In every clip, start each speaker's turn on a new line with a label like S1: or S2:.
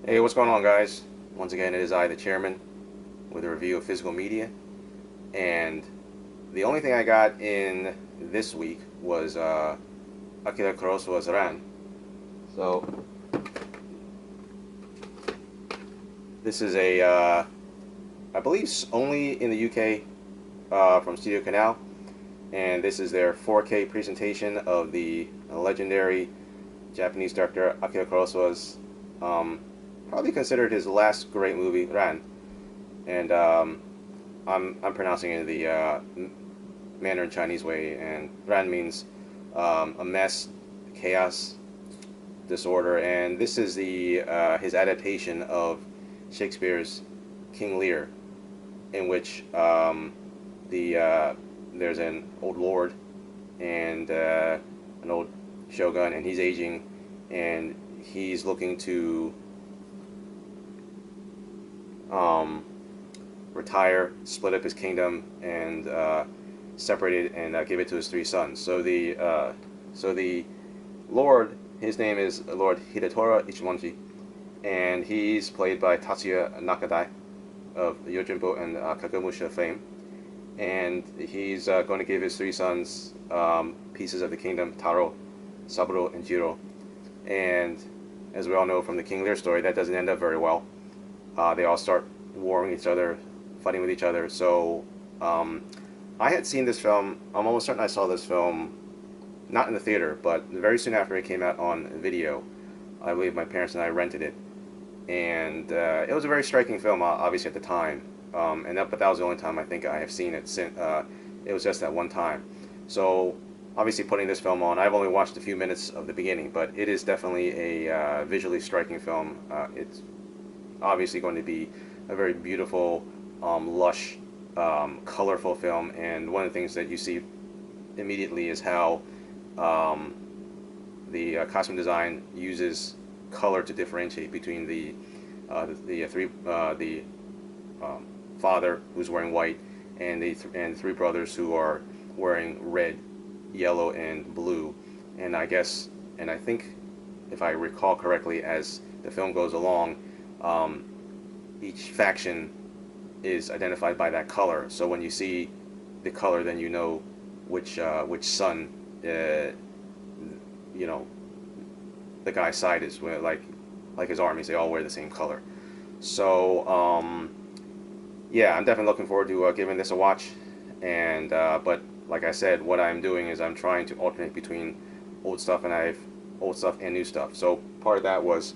S1: Hey, what's going on, guys? Once again, it is I, the chairman, with a review of physical media. And the only thing I got in this week was Akira Kurosawa's Ran. So, this is I believe, only in the UK from Studio Canal. And this is their 4K presentation of the legendary Japanese director Akira Kurosawa's, probably considered his last great movie, Ran. And I'm pronouncing it the Mandarin Chinese way, and Ran means a mess, chaos, disorder, and this is the his adaptation of Shakespeare's King Lear, in which there's an old lord and an old shogun, and he's aging, and he's looking to um, retire, split up his kingdom, and separate it and give it to his three sons. So the Lord, his name is Lord Hidatora Ichimonji, and he's played by Tatsuya Nakadai of Yojimbo and Kakamusha fame. And he's going to give his three sons pieces of the kingdom: Taro, Saburo, and Jiro. And as we all know from the King Lear story, that doesn't end up very well. They all start warring each other, fighting with each other. So I had seen this film. I'm almost certain I saw this film not in the theater, but very soon after it came out on video. I believe my parents and I rented it, and it was a very striking film, obviously at the time. But that was the only time I think I have seen it since. It was just that one time. So obviously putting this film on, I've only watched a few minutes of the beginning, but it is definitely a visually striking film. It's obviously going to be a very beautiful, lush, colorful film, and one of the things that you see immediately is how the costume design uses color to differentiate between the father, who's wearing white, and the three brothers who are wearing red, yellow, and blue. And I think, if I recall correctly, as the film goes along, each faction is identified by that color. So when you see the color, then you know which son, you know, the guy's side is. Like his armies, they all wear the same color. So yeah, I'm definitely looking forward to giving this a watch. And but like I said, what I'm doing is I'm trying to alternate between old stuff and new stuff. So part of that was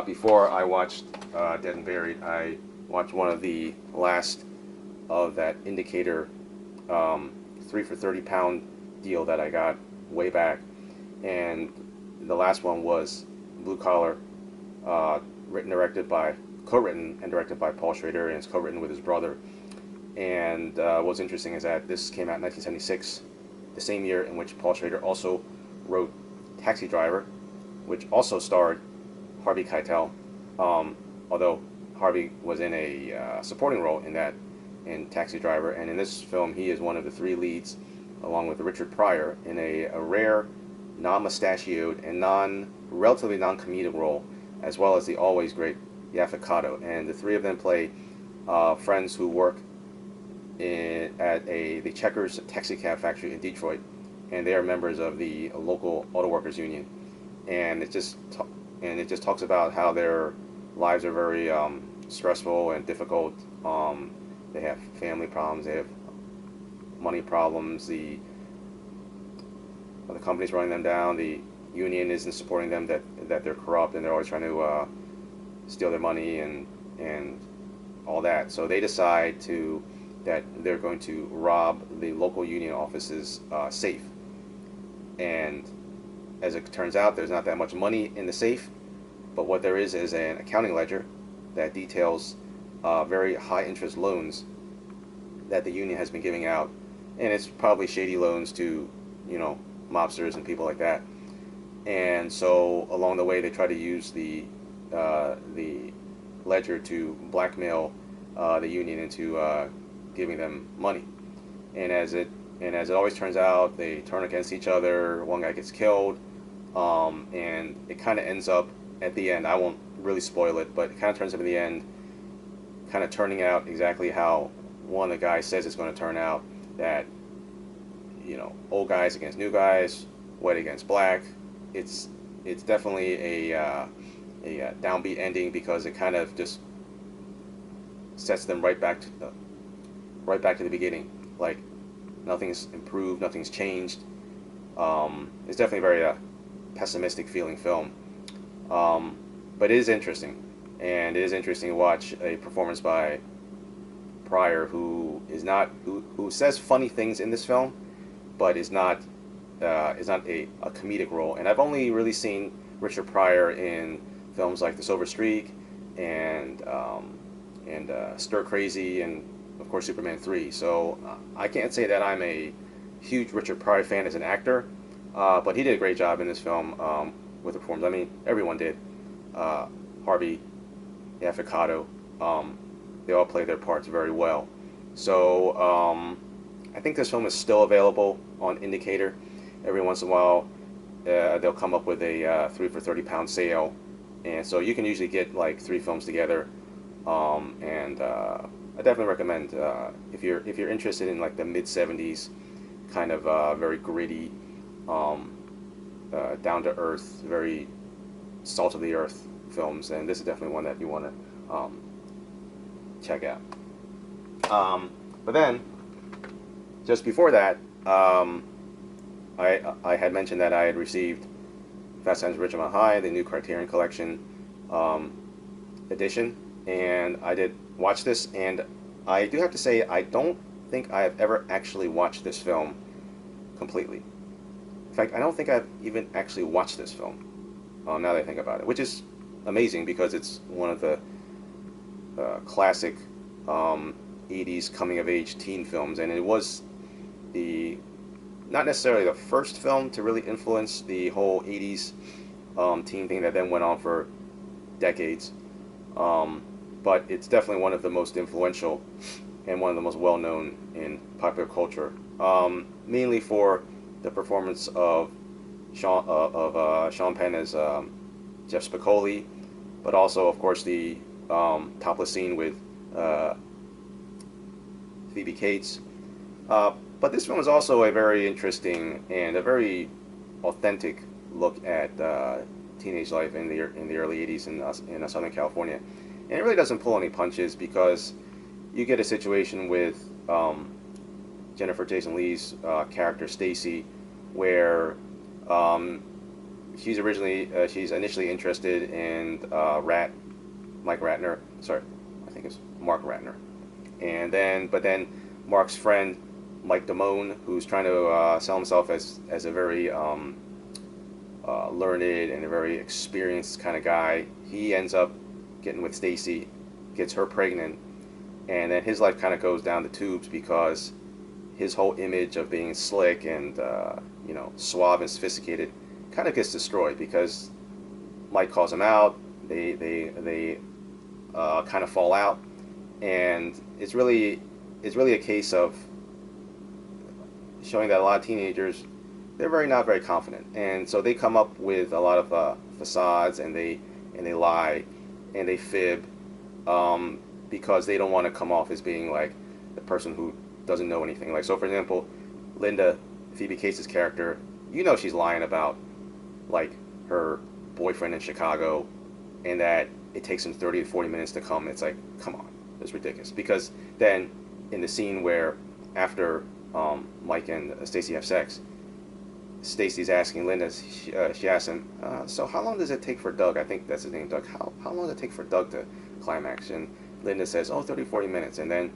S1: before I watched Dead and Buried, I watched one of the last of that Indicator 3 for £30 deal that I got way back, and the last one was Blue Collar, co-written and directed by Paul Schrader, and it's co-written with his brother. And what's interesting is that this came out in 1976, the same year in which Paul Schrader also wrote Taxi Driver, which also starred Harvey Keitel, although Harvey was in a supporting role in Taxi Driver, and in this film he is one of the three leads, along with Richard Pryor, in a rare, non-mustachioed and relatively non-comedic role, as well as the always great Yaphet Kotto. And the three of them play friends who work at the Checkers taxi cab factory in Detroit, and they are members of the local auto workers union. And it just talks about how their lives are very stressful and difficult. They have family problems, they have money problems, the company's running them down, the union isn't supporting them, that they're corrupt, and they're always trying to steal their money and all that. So they decide that they're going to rob the local union office's safe. And as it turns out, there's not that much money in the safe, but what there is an accounting ledger that details very high interest loans that the union has been giving out, and it's probably shady loans to, mobsters and people like that. And so along the way, they try to use the ledger to blackmail the union into giving them money. And as it always turns out, they turn against each other. One guy gets killed, and it kind of ends up at the end. I won't really spoil it, but it kind of turns up in the end, kind of turning out exactly how one of the guys says it's going to turn out. That, you know, old guys against new guys, white against black. It's definitely a downbeat ending because it kind of just sets them right back to the beginning. Like nothing's improved, nothing's changed. It's definitely a very pessimistic feeling film, but it is interesting, and it is interesting to watch a performance by Pryor, who is not who says funny things in this film, but is not a comedic role. And I've only really seen Richard Pryor in films like The Silver Streak and Stir Crazy, and of course Superman 3. So I can't say that I'm a huge Richard Pryor fan as an actor, but he did a great job in this film with the performance. I mean, everyone did. Harvey, Affogato, they all play their parts very well. So I think this film is still available on Indicator. Every once in a while, they'll come up with a 3 for £30 sale, and so you can usually get like 3 films together. I definitely recommend if you're interested in like the mid '70s kind of very gritty, down to earth, very salt of the earth films, and this is definitely one that you want to check out. But then, just before that, I had mentioned that I had received Fast Times at Ridgemont High, the new Criterion Collection edition, and I did watch this, and I do have to say I don't think I have ever actually watched this film completely. In fact, I don't think I've even actually watched this film, now that I think about it, which is amazing because it's one of the classic 80s coming-of-age teen films, and it was not necessarily the first film to really influence the whole 80s teen thing that then went on for decades, but it's definitely one of the most influential and one of the most well-known in popular culture, mainly for the performance of Sean Penn as Jeff Spicoli, but also, of course, the topless scene with Phoebe Cates. But this film is also a very interesting and a very authentic look at teenage life in the early 80s in Southern California. And it really doesn't pull any punches because you get a situation with Jennifer Jason Leigh's character Stacy, where she's initially interested in Mike Ratner. Sorry, I think it's Mark Ratner. But then Mark's friend Mike Damone, who's trying to sell himself as a very learned and a very experienced kind of guy, he ends up getting with Stacy, gets her pregnant, and then his life kind of goes down the tubes because his whole image of being slick and suave and sophisticated kind of gets destroyed because Mike calls him out. They kind of fall out, and it's really a case of showing that a lot of teenagers, they're not very confident, and so they come up with a lot of facades, and they lie and they fib because they don't want to come off as being like the person who doesn't know anything. Like, so for example, Linda, Phoebe Cates' character, she's lying about like her boyfriend in Chicago, and that it takes him 30 to 40 minutes to come. It's like, come on, it's ridiculous. Because then in the scene where after Mike and Stacy have sex, Stacy's asking Linda, she asks him, so how long does it take for Doug? I think that's his name, Doug. How long does it take for Doug to climax? And Linda says, 30, 40 minutes. And then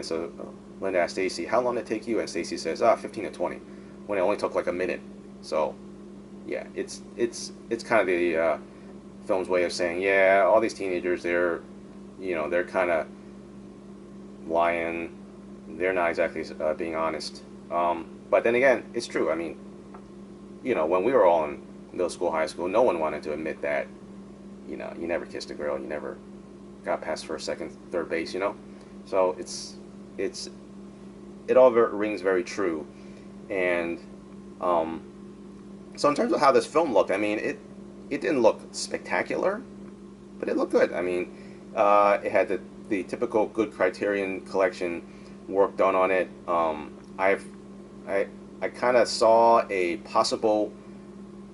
S1: so Linda asks Stacy, how long did it take you? And Stacy says, 15 to 20, when it only took like a minute. So yeah, it's kind of the film's way of saying, yeah, all these teenagers, they're kind of lying. They're not exactly being honest. But then again, it's true. I mean, when we were all in middle school, high school, no one wanted to admit that, you never kissed a girl, you never got past first, second, third base, So it all rings very true. And so in terms of how this film looked, I mean, it didn't look spectacular, but it looked good. I mean, it had the typical good Criterion Collection work done on it. I I kind of saw a possible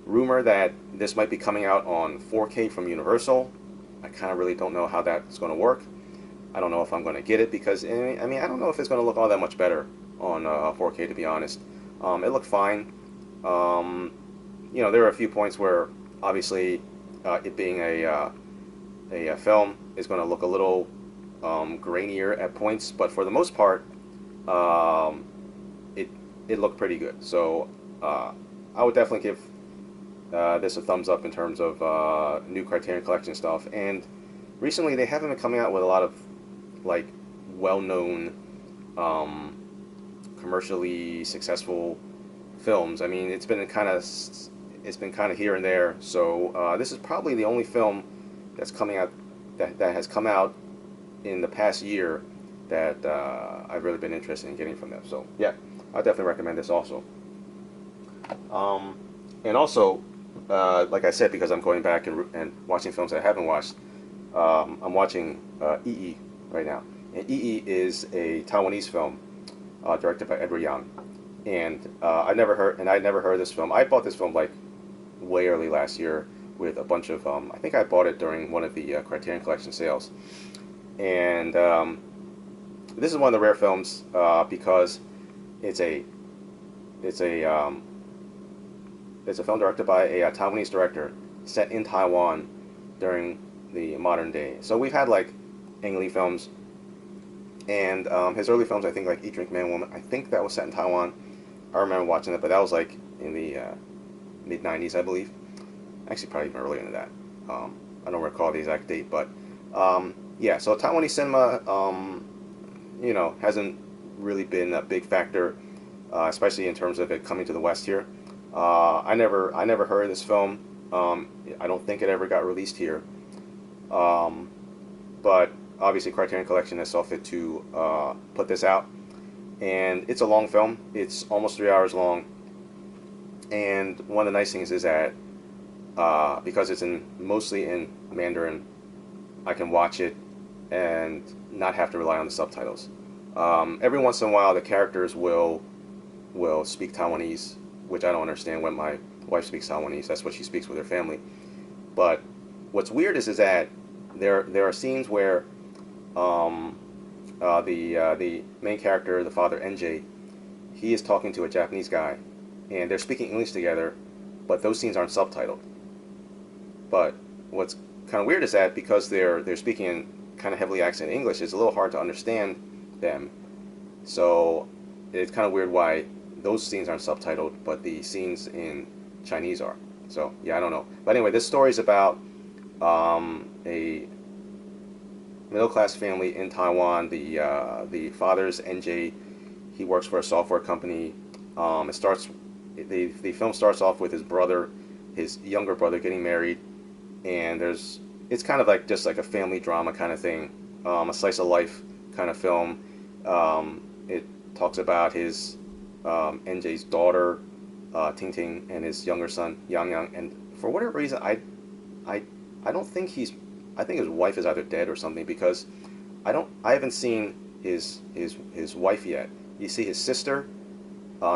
S1: rumor that this might be coming out on 4K from Universal. I kind of really don't know how that's going to work. I don't know if I'm going to get it because I mean I don't know if it's going to look all that much better on 4K, to be honest. It looked fine. Um, there are a few points where obviously it being a film is going to look a little grainier at points, but for the most part, um, it it looked pretty good. So I would definitely give this a thumbs up in terms of new Criterion Collection stuff. And recently, they haven't been coming out with a lot of like well-known, um, commercially successful films. I mean, it's been kind of here and there. So this is probably the only film that's coming out that has come out in the past year that I've really been interested in getting from them. So yeah, I definitely recommend this also. Um, and also, like I said, because I'm going back and watching films that I haven't watched, I'm watching EE right now. And EE is a Taiwanese film directed by Edward Yang. And I never heard of this film. I bought this film like way early last year with a bunch of, I think I bought it during one of the Criterion Collection sales. And this is one of the rare films because it's a it's a um, it's a film directed by a Taiwanese director set in Taiwan during the modern day. So we've had like Ang Lee films and his early films. I think like Eat, Drink, Man, Woman. I think that was set in Taiwan. I remember watching it, but that was like in the mid '90s, I believe. Actually, probably even earlier than that. I don't recall the exact date, but yeah. So Taiwanese cinema, hasn't really been a big factor, especially in terms of it coming to the West here. I never heard of this film. I don't think it ever got released here. Um, but obviously, Criterion Collection has saw fit to put this out, and it's a long film. It's almost 3 hours long, and one of the nice things is that because it's mostly in Mandarin, I can watch it and not have to rely on the subtitles. Every once in a while, the characters will speak Taiwanese, which I don't understand when my wife speaks Taiwanese. That's what she speaks with her family. But what's weird is that there are scenes where the main character, the father NJ, he is talking to a Japanese guy, and they're speaking English together, but those scenes aren't subtitled. But what's kind of weird is that because they're speaking in kind of heavily accented English, it's a little hard to understand them. So it's kind of weird why those scenes aren't subtitled, but the scenes in Chinese are. So yeah, I don't know. But anyway, this story is about a middle class family in Taiwan. The father's NJ. He works for a software company. It starts. The film starts off with his younger brother, getting married, and it's kind of like just like a family drama kind of thing, a slice of life kind of film. It talks about his NJ's daughter, Ting Ting, and his younger son, Yang Yang. And for whatever reason, I, I don't think I think his wife is either dead or something because I haven't seen his wife yet. You see his sister,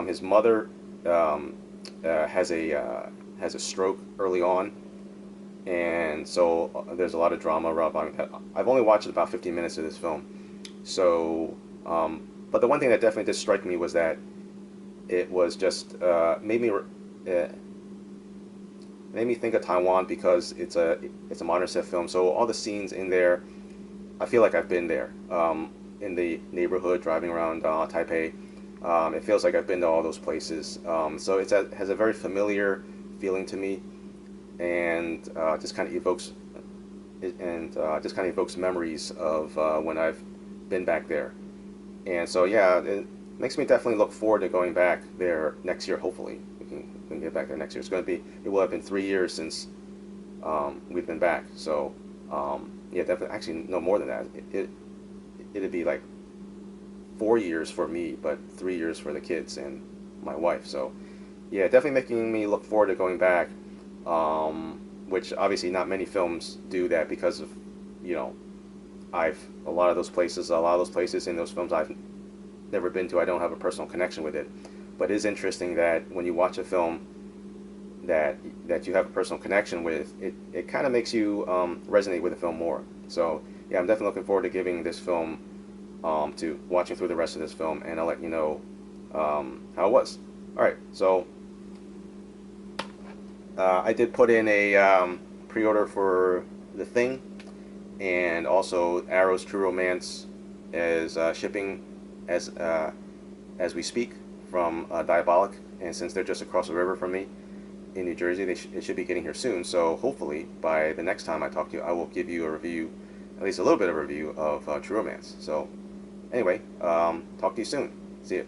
S1: his mother has a stroke early on, and so there's a lot of drama around that. I've only watched about 15 minutes of this film, so but the one thing that definitely did strike me was that it was just made me think of Taiwan because it's a modern set film. So all the scenes in there, I feel like I've been there in the neighborhood driving around Taipei. It feels like I've been to all those places. So has a very familiar feeling to me, and just kind of evokes memories of when I've been back there. And so yeah, it makes me definitely look forward to going back there next year. Hopefully, we can get back there next year. It will have been 3 years since we've been back. So yeah, definitely. Actually, no more than that. It'd be like 4 years for me, but 3 years for the kids and my wife. So yeah, definitely making me look forward to going back. which obviously not many films do that because of, you know, a lot of those places, in those films I've never been to. I don't have a personal connection with it, but it is interesting that when you watch a film that you have a personal connection with, it kind of makes you resonate with the film more. So yeah, I'm definitely looking forward to giving this film to watching through the rest of this film, and I'll let you know how it was. All right, so I did put in a pre-order for The Thing, and also Arrow's True Romance is shipping as we speak from Diabolic, and since they're just across the river from me in New Jersey, it should be getting here soon. So hopefully by the next time I talk to you, I will give you a review, at least a little bit of a review of True Romance. So anyway, talk to you soon. See you.